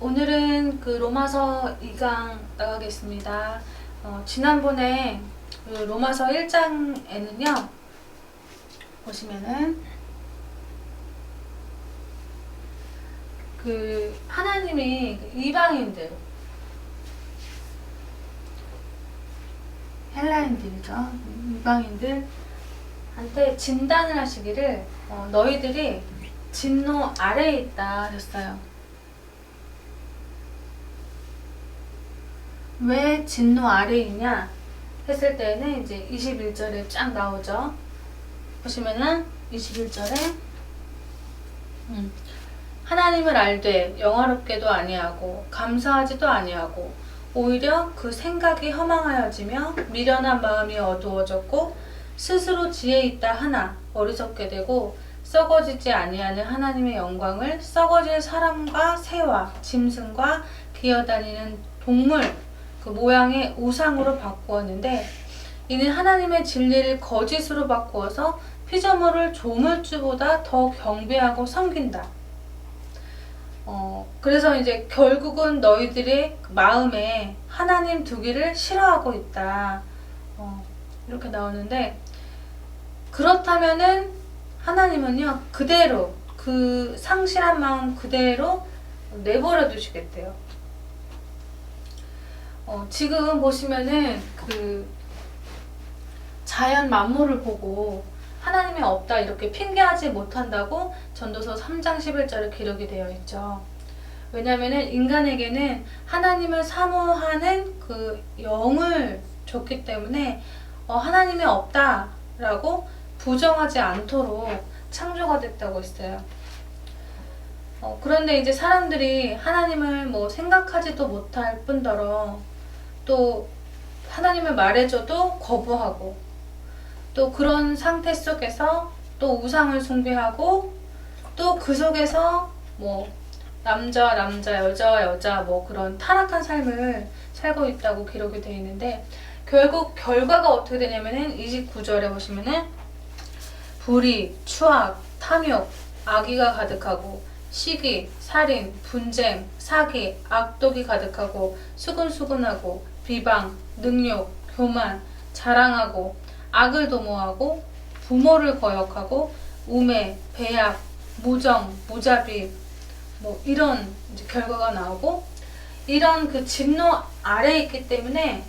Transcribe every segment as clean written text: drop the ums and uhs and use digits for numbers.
오늘은 그 로마서 2강 나가겠습니다. 지난번에 그 로마서 1장에는요, 보시면은 그 하나님이 이방인들, 헬라인들이죠. 이방인들한테 진단을 하시기를 너희들이 진노 아래에 있다 하셨어요. 왜 진노 아래에 있냐 했을 때는 이제 21절에 쫙 나오죠. 보시면은 21절에 하나님을 알되 영화롭게도 아니하고 감사하지도 아니하고 오히려 그 생각이 허망하여지며 미련한 마음이 어두워졌고 스스로 지혜 있다 하나 어리석게 되고 썩어지지 아니하는 하나님의 영광을 썩어질 사람과 새와 짐승과 기어다니는 동물 그 모양의 우상으로 바꾸었는데 이는 하나님의 진리를 거짓으로 바꾸어서 피조물을 조물주보다 더 경배하고 섬긴다. 그래서 이제 결국은 너희들의 마음에 하나님 두기를 싫어하고 있다. 이렇게 나오는데, 그렇다면은 하나님은요, 그대로, 그 상실한 마음 그대로 내버려 두시겠대요. 지금 보시면은 그 자연 만물을 보고 하나님이 없다 이렇게 핑계하지 못한다고 전도서 3장 11절에 기록이 되어 있죠. 왜냐면은 인간에게는 하나님을 사모하는 그 영을 줬기 때문에 하나님이 없다라고 부정하지 않도록 창조가 됐다고 했어요. 그런데 이제 사람들이 하나님을 뭐 생각하지도 못할 뿐더러 또 하나님을 말해줘도 거부하고 또 그런 상태 속에서 또 우상을 숭배하고 또 그 속에서 뭐 남자 여자 뭐 그런 타락한 삶을 살고 있다고 기록이 되어 있는데 결국 결과가 어떻게 되냐면은 29절에 보시면은 불의, 추악, 탐욕, 악의가 가득하고 시기, 살인, 분쟁, 사기, 악독이 가득하고 수근수근하고 비방, 능욕, 교만, 자랑하고 악을 도모하고 부모를 거역하고 우매, 배약, 무정, 무자비 뭐 이런 이제 결과가 나오고 이런 그 진노 아래에 있기 때문에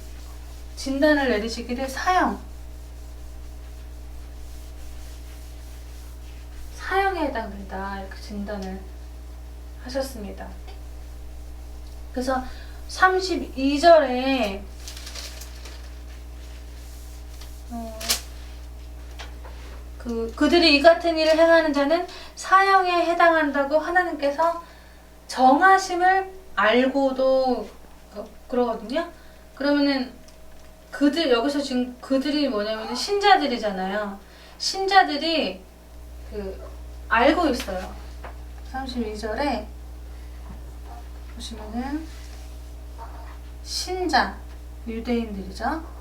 진단을 내리시기를 사형에 해당된다 이렇게 진단을 하셨습니다. 그래서 32절에 그들이 이 같은 일을 행하는 자는 사형에 해당한다고 하나님께서 정하심을 알고도 그러거든요. 그러면은 여기서 지금 그들이 뭐냐면 신자들이잖아요. 신자들이 알고 있어요. 32절에 보시면은 신자 유대인들이죠.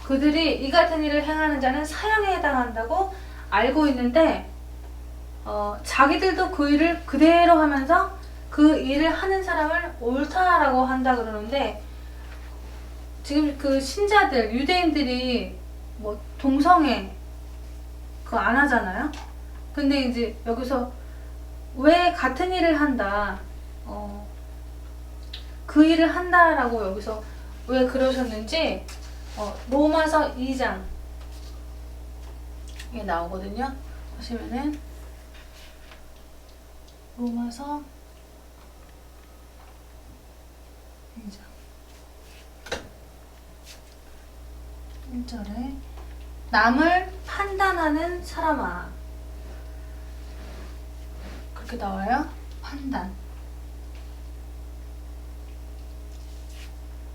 그들이 이 같은 일을 행하는 자는 사형에 해당한다고 알고 있는데 자기들도 그 일을 그대로 하면서 그 일을 하는 사람을 옳다라고 한다 그러는데 지금 그 신자들 유대인들이 뭐 동성애 그거 안 하잖아요. 근데 이제 여기서 왜 같은 일을 한다 그 일을 한다라고 여기서 왜 그러셨는지 로마서 2장에 나오거든요. 보시면은 로마서 2장 1절에 남을 판단하는 사람아 그렇게 나와요. 판단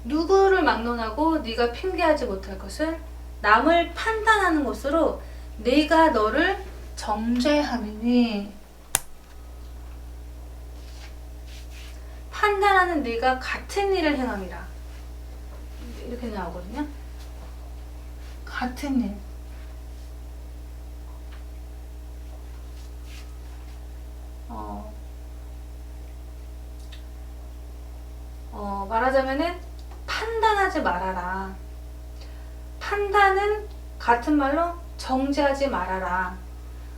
누구를 막론하고 네가 핑계하지 못할 것을 남을 판단하는 것으로 네가 너를 정죄함이니 판단하는 네가 같은 일을 행함이라 이렇게 나오거든요. 같은 일 말하자면은 판단하지 말아라. 판단은 같은 말로 정죄하지 말아라.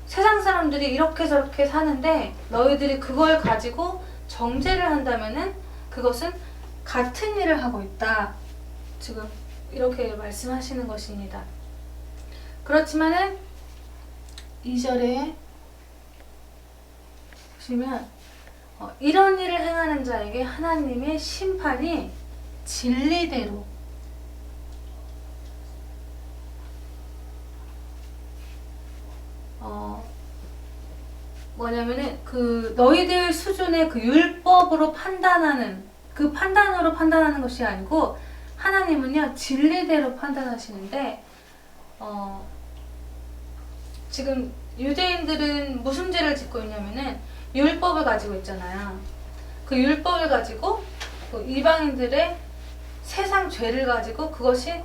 세상 사람들이 이렇게 저렇게 사는데 너희들이 그걸 가지고 정죄를 한다면은 그것은 같은 일을 하고 있다. 지금 이렇게 말씀하시는 것입니다. 그렇지만은 2절에 보시면 이런 일을 행하는 자에게 하나님의 심판이 진리대로 뭐냐면은 그 너희들 수준의 그 율법으로 판단하는 그 판단으로 판단하는 것이 아니고 하나님은요 진리대로 판단하시는데 지금 유대인들은 무슨 죄를 짓고 있냐면은 율법을 가지고 있잖아요. 그 율법을 가지고 그 이방인들의 세상 죄를 가지고 그것이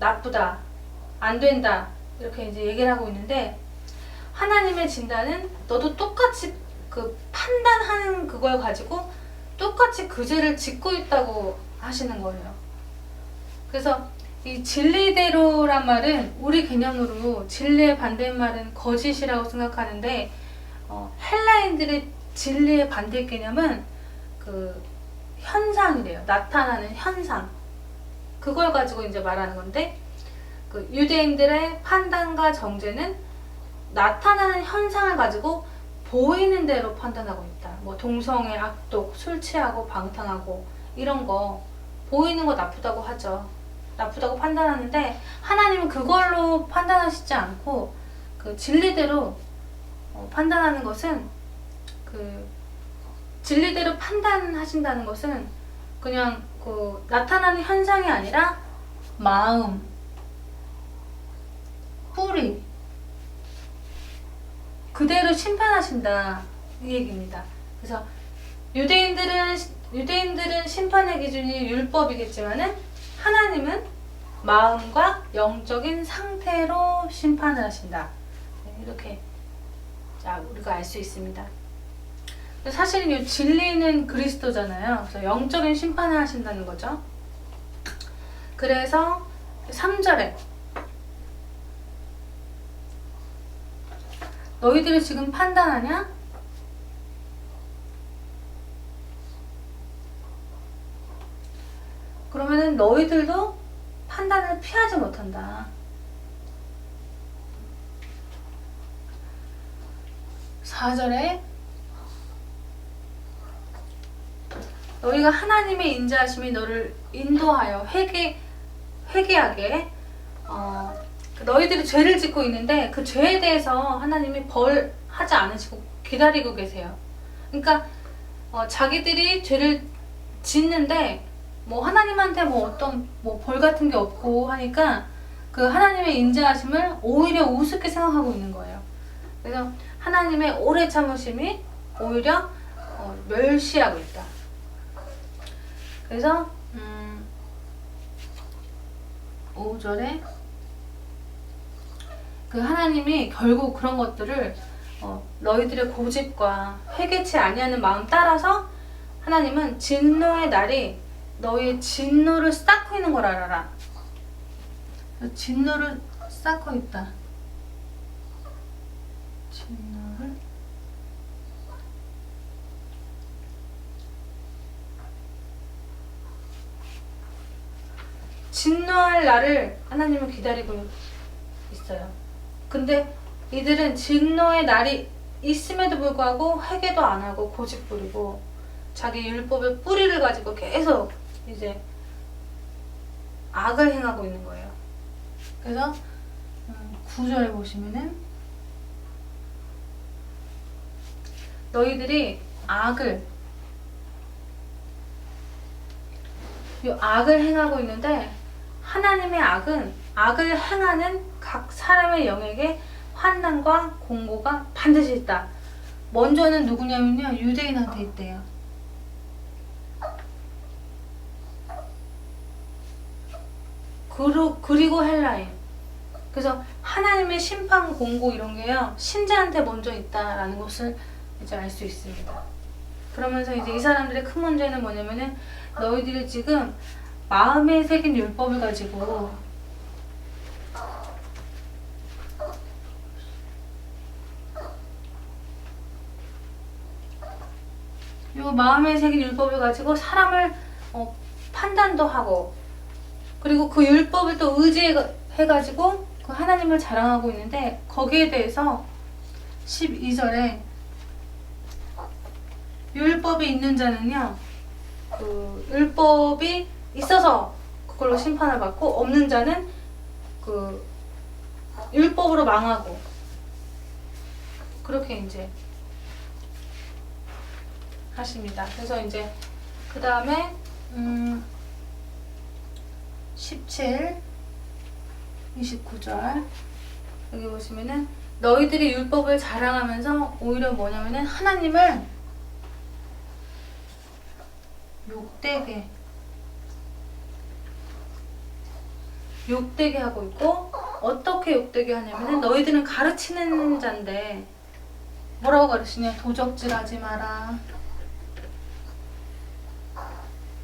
나쁘다, 안 된다 이렇게 이제 얘기를 하고 있는데 하나님의 진단은 너도 똑같이 그 판단하는 그걸 가지고 똑같이 그 죄를 짓고 있다고 하시는 거예요. 그래서 이 진리대로란 말은 우리 개념으로 진리의 반대말은 거짓이라고 생각하는데 헬라인들의 진리의 반대 개념은 그 현상이래요. 나타나는 현상. 그걸 가지고 이제 말하는 건데 그 유대인들의 판단과 정죄는 나타나는 현상을 가지고 보이는 대로 판단하고 있다. 뭐 동성애, 악독, 술 취하고 방탕하고 이런 거 보이는 거 나쁘다고 하죠. 나쁘다고 판단하는데 하나님은 그걸로 판단하시지 않고 그 진리대로 판단하는 것은 그 진리대로 판단하신다는 것은 그냥 그 나타나는 현상이 아니라 마음, 뿌리 그대로 심판하신다 이 얘기입니다. 그래서 유대인들은 심판의 기준이 율법이겠지만은 하나님은 마음과 영적인 상태로 심판을 하신다. 이렇게 우리가 알 수 있습니다. 사실 이 진리는 그리스도잖아요. 그래서 영적인 심판을 하신다는 거죠. 그래서 3절에 너희들이 지금 판단하냐? 그러면은 너희들도 판단을 피하지 못한다. 4절에 너희가 하나님의 인자하심이 너를 인도하여 회개하게 너희들이 죄를 짓고 있는데 그 죄에 대해서 하나님이 벌하지 않으시고 기다리고 계세요. 그러니까 자기들이 죄를 짓는데 뭐 하나님한테 뭐 어떤 뭐 벌 같은 게 없고 하니까 그 하나님의 인자하심을 오히려 우습게 생각하고 있는 거예요. 그래서 하나님의 오래 참으심이 오히려 멸시하고 있다. 그래서 5절에 그 하나님이 결국 그런 것들을 너희들의 고집과 회개치 아니하는 마음 따라서 하나님은 진노의 날이 너희의 진노를 쌓고 있는 걸 알아라. 진노를 쌓고 있다. 진노를 진노할 날을 하나님은 기다리고 있어요. 근데 이들은 진노의 날이 있음에도 불구하고 회개도 안 하고 고집 부리고 자기 율법의 뿌리를 가지고 계속 이제 악을 행하고 있는 거예요. 그래서 9절에 보시면은 너희들이 악을 행하고 있는데 하나님의 악을 행하는 각 사람의 영에게 환난과 공고가 반드시 있다. 먼저는 누구냐면요, 유대인한테 있대요. 그리고 헬라인. 그래서 하나님의 심판 공고 이런 게요 신자한테 먼저 있다라는 것을 이제 알 수 있습니다. 그러면서 이제 이 사람들의 큰 문제는 뭐냐면은 너희들이 지금 마음에 새긴 율법을 가지고 요 마음에 새긴 율법을 가지고 사람을 판단도 하고, 그리고 그 율법을 또 의지해가지고 그 하나님을 자랑하고 있는데, 거기에 대해서 12절에 율법이 있는 자는요, 그 율법이 있어서 그걸로 심판을 받고, 없는 자는 그 율법으로 망하고, 그렇게 이제 하십니다. 그래서 이제 그 다음에 17, 29절 여기 보시면은 너희들이 율법을 자랑하면서 오히려 뭐냐면은 하나님을 욕되게 하고 있고, 어떻게 욕되게 하냐면은 너희들은 가르치는 자인데 뭐라고 가르치냐? 도적질하지 마라,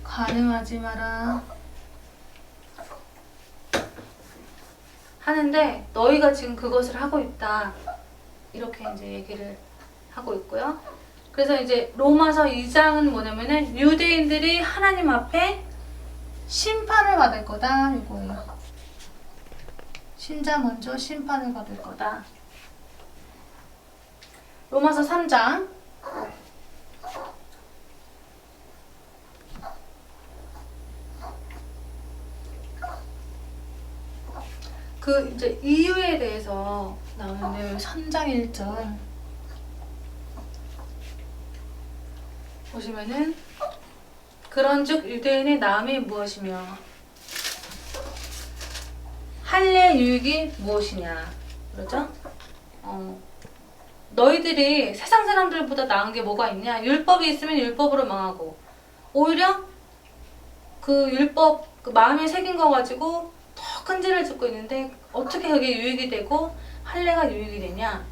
간음하지 마라 하는데 너희가 지금 그것을 하고 있다, 이렇게 이제 얘기를 하고 있고요. 그래서 이제 로마서 2장은 뭐냐면은 유대인들이 하나님 앞에 심판을 받을 거다, 이거예요. 신자 먼저 심판을 받을 거다. 로마서 3장 그 이제 이유에 대해서 나오는데요. 3장 1절 보시면은 그런즉 유대인의 나음이 무엇이며 할례 유익이 무엇이냐, 그러죠? 너희들이 세상 사람들보다 나은 게 뭐가 있냐? 율법이 있으면 율법으로 망하고, 오히려 그 율법 그 마음에 새긴 거 가지고 더 끈질을 짓고 있는데 어떻게 그게 유익이 되고 할례가 유익이 되냐?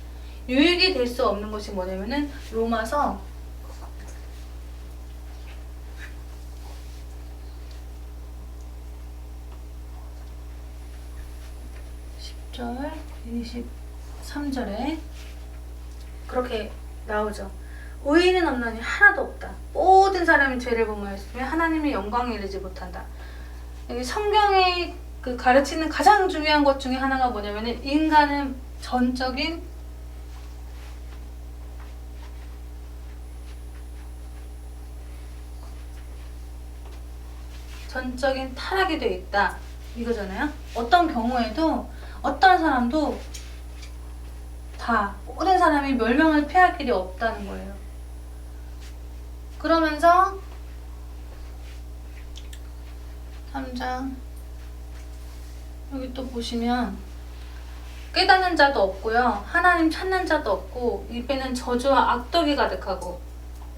유익이 될 수 없는 것이 뭐냐면은 로마서 10절 23절에 그렇게 나오죠. 의인은 없나니 하나도 없다. 모든 사람이 죄를 범하였으며 하나님의 영광에 이르지 못한다. 여기 성경이 그 가르치는 가장 중요한 것 중에 하나가 뭐냐면은 인간은 전적인 타락이 되어 있다, 이거잖아요. 어떤 경우에도 어떤 사람도 다 모든 사람이 멸망을 피할 길이 없다는 거예요. 그러면서 3장 여기 또 보시면 깨닫는 자도 없고요, 하나님 찾는 자도 없고, 입에는 저주와 악독이 가득하고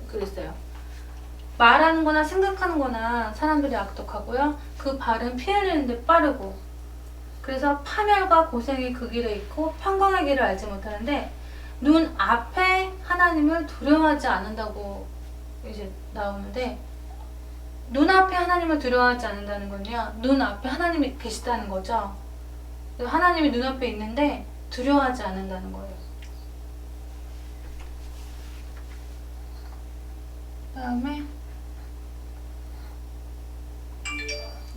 그랬어요. 말하는 거나 생각하는 거나 사람들이 악독하고요, 그 발은 피 흘리는 데 빠르고, 그래서 파멸과 고생이 그 길에 있고 평강의 길을 알지 못하는데 눈 앞에 하나님을 두려워하지 않는다고 이제 나오는데, 눈앞에 하나님을 두려워하지 않는다는 건요, 눈 앞에 하나님이 계시다는 거죠. 하나님이 눈앞에 있는데 두려워하지 않는다는 거예요. 그 다음에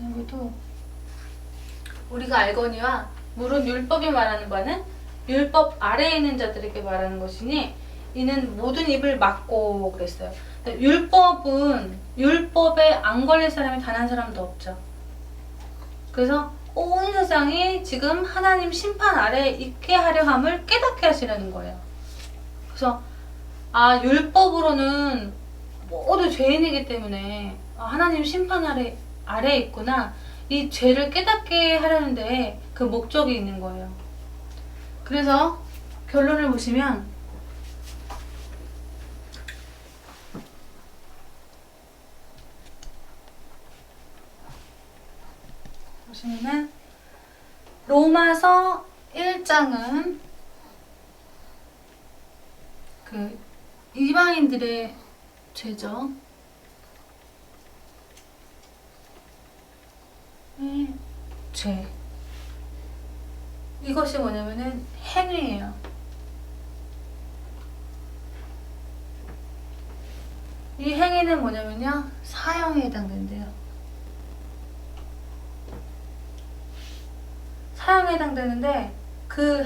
여기도 우리가 알거니와 무릇 율법이 말하는 바는 율법 아래에 있는 자들에게 말하는 것이니 이는 모든 입을 막고 그랬어요. 율법은 율법에 안 걸릴 사람이 단 한 사람도 없죠. 그래서 온 세상이 지금 하나님 심판 아래에 있게 하려 함을 깨닫게 하시려는 거예요. 그래서 율법으로는 모두 죄인이기 때문에 하나님 심판 아래에 있구나, 이 죄를 깨닫게 하려는데 그 목적이 있는 거예요. 그래서 결론을 보시면 로마서 1장은 그 이방인들의 죄죠. 죄. 이것이 뭐냐면은 행위예요. 이 행위는 뭐냐면요, 사형에 해당된대요. 사형에 해당되는데 그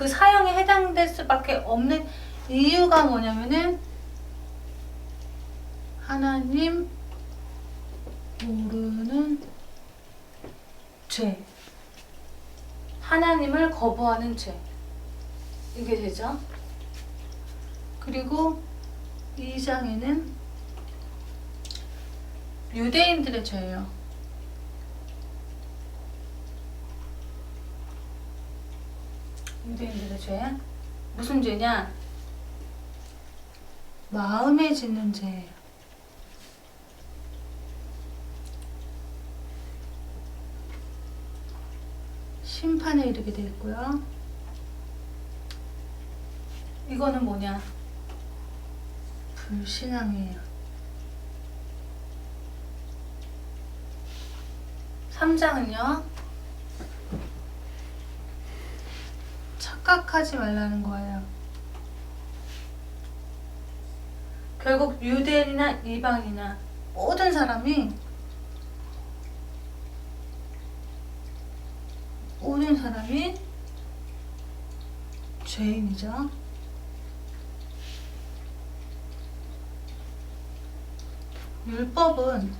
사형에 해당될 수밖에 없는 이유가 뭐냐면은 하나님 모르는 죄. 하나님을 거부하는 죄. 이게 되죠. 그리고 2장에는 유대인들의 죄예요. 유대인들의 죄. 무슨 죄냐? 마음에 짓는 죄예요. 심판에 이르게 되어 있고요. 이거는 뭐냐? 불신앙이에요. 3장은요, 착각하지 말라는 거예요. 결국 유대인이나 이방인이나 모든 사람이 죄인이죠. 율법은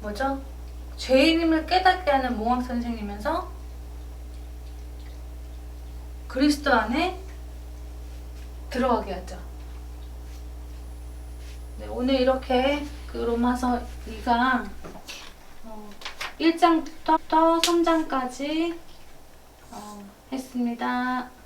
뭐죠? 죄인임을 깨닫게 하는 몽학 선생이면서 그리스도 안에 들어가게 하죠. 네, 오늘 이렇게 그 로마서 2강 1장부터 3장까지 했습니다.